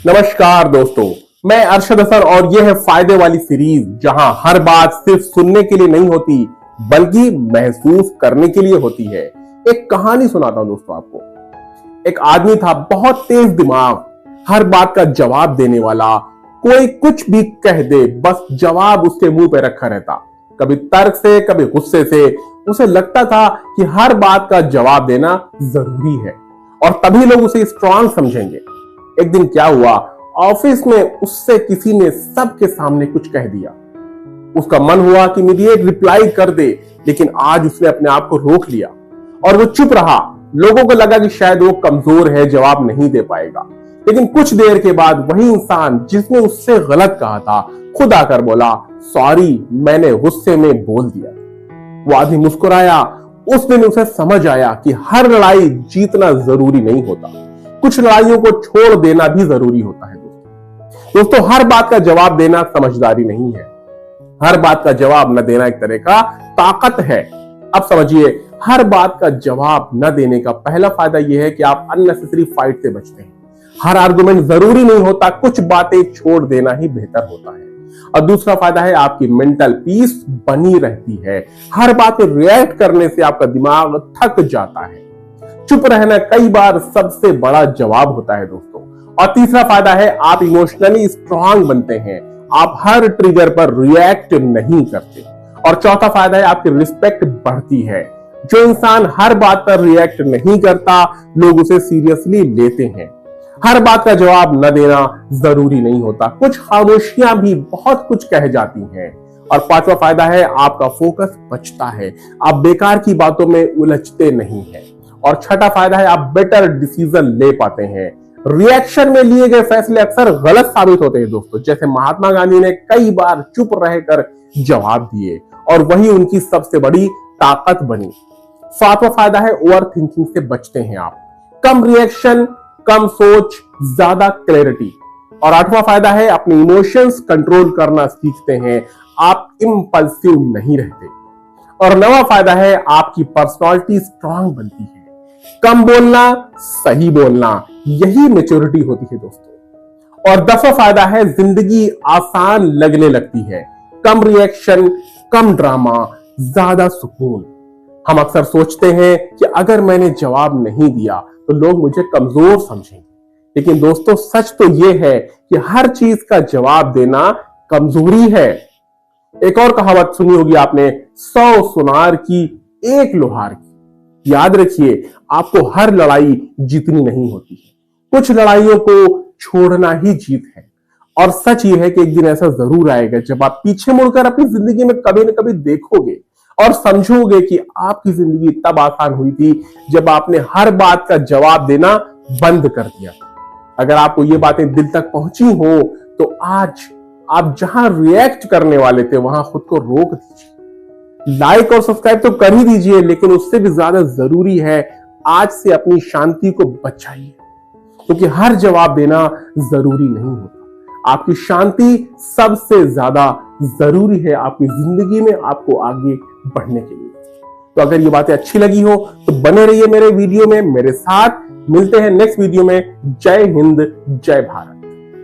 नमस्कार दोस्तों, मैं अरशद हसन और यह है फायदे वाली सीरीज, जहां हर बात सिर्फ सुनने के लिए नहीं होती बल्कि महसूस करने के लिए होती है। एक कहानी सुनाता हूं दोस्तों आपको। एक आदमी था, बहुत तेज दिमाग, हर बात का जवाब देने वाला। कोई कुछ भी कह दे, बस जवाब उसके मुंह पे रखा रहता, कभी तर्क से कभी गुस्से से। उसे लगता था कि हर बात का जवाब देना जरूरी है और तभी लोग उसे स्ट्रांग समझेंगे। एक दिन क्या हुआ, ऑफिस में उससे किसी ने सबके सामने कुछ कह दिया। उसका मन हुआ कि इमीडिएट रिप्लाई कर दे, लेकिन आज उसने अपने आप को रोक लिया और वो चुप रहा। लोगों को लगा कि शायद वो कमजोर है, जवाब नहीं दे पाएगा। लेकिन कुछ देर के बाद वही इंसान जिसने उससे गलत कहा था खुद आकर बोला, सॉरी, मैंने गुस्से में बोल दिया। वो आदमी मुस्कुराया। उस दिन उसे समझ आया कि हर लड़ाई जीतना जरूरी नहीं होता, कुछ लड़ाइयों को छोड़ देना भी जरूरी होता है। दोस्तों, हर बात का जवाब देना समझदारी नहीं है, हर बात का जवाब न देना एक तरह का ताकत है। अब समझिए, हर बात का जवाब न देने का पहला फायदा यह है कि आप अननेसेसरी फाइट से बचते हैं। हर आर्गुमेंट जरूरी नहीं होता, कुछ बातें छोड़ देना ही बेहतर होता है। और दूसरा फायदा है, आपकी मेंटल पीस बनी रहती है। हर बात पे रिएक्ट करने से आपका दिमाग थक जाता है। चुप रहना कई बार सबसे बड़ा जवाब होता है दोस्तों। और तीसरा फायदा है, आप इमोशनली स्ट्रांग बनते हैं, आप हर ट्रिगर पर रिएक्ट नहीं करते। और चौथा फायदा है, आपकी रिस्पेक्ट बढ़ती है। जो इंसान हर बात पर रिएक्ट नहीं करता, लोग उसे सीरियसली लेते हैं। हर बात का जवाब न देना जरूरी नहीं होता, कुछ खामोशियां भी बहुत कुछ कह जाती हैं। और पांचवा फायदा है, आपका फोकस बचता है, आप बेकार की बातों में उलझते नहीं हैं। और छठा फायदा है, आप बेटर डिसीजन ले पाते हैं। रिएक्शन में लिए गए फैसले अक्सर गलत साबित होते हैं दोस्तों, जैसे महात्मा गांधी ने कई बार चुप रहकर जवाब दिए और वही उनकी सबसे बड़ी ताकत बनी। सातवां फायदा है, ओवर थिंकिंग से बचते हैं आप, कम रिएक्शन, कम सोच, ज्यादा क्लैरिटी। और आठवां फायदा है, अपने इमोशंस कंट्रोल करना सीखते हैं, आप इंपल्सिव नहीं रहते। और नवा फायदा है, आपकी पर्सनालिटी स्ट्रांग बनती है, कम बोलना, सही बोलना, यही मैच्योरिटी होती है दोस्तों। और 10वां फायदा है, जिंदगी आसान लगने लगती है, कम रिएक्शन, कम ड्रामा, ज्यादा सुकून। हम अक्सर सोचते हैं कि अगर मैंने जवाब नहीं दिया तो लोग मुझे कमजोर समझेंगे, लेकिन दोस्तों सच तो यह है कि हर चीज का जवाब देना कमजोरी है। एक और कहावत सुनी होगी आपने, 100 सुनार की एक लोहार की। याद रखिए, आपको हर लड़ाई जीतनी नहीं होती है, कुछ लड़ाइयों को छोड़ना ही जीत है। और सच ये है कि एक दिन ऐसा जरूर आएगा जब आप पीछे मुड़कर अपनी जिंदगी में कभी न कभी देखोगे और समझोगे कि आपकी जिंदगी तब आसान हुई थी जब आपने हर बात का जवाब देना बंद कर दिया। अगर आपको ये बातें दिल तक पहुंची हो तो आज आप जहां रिएक्ट करने वाले थे वहां खुद को रोक दीजिए। लाइक और सब्सक्राइब तो कर ही दीजिए, लेकिन उससे भी ज्यादा जरूरी है आज से अपनी शांति को बचाइए, क्योंकि हर जवाब देना जरूरी नहीं होता। आपकी शांति सबसे ज्यादा जरूरी है आपकी जिंदगी में आपको आगे बढ़ने के लिए। तो अगर ये बातें अच्छी लगी हो तो बने रहिए मेरे वीडियो में मेरे साथ। मिलते हैं नेक्स्ट वीडियो में। जय हिंद, जय भारत।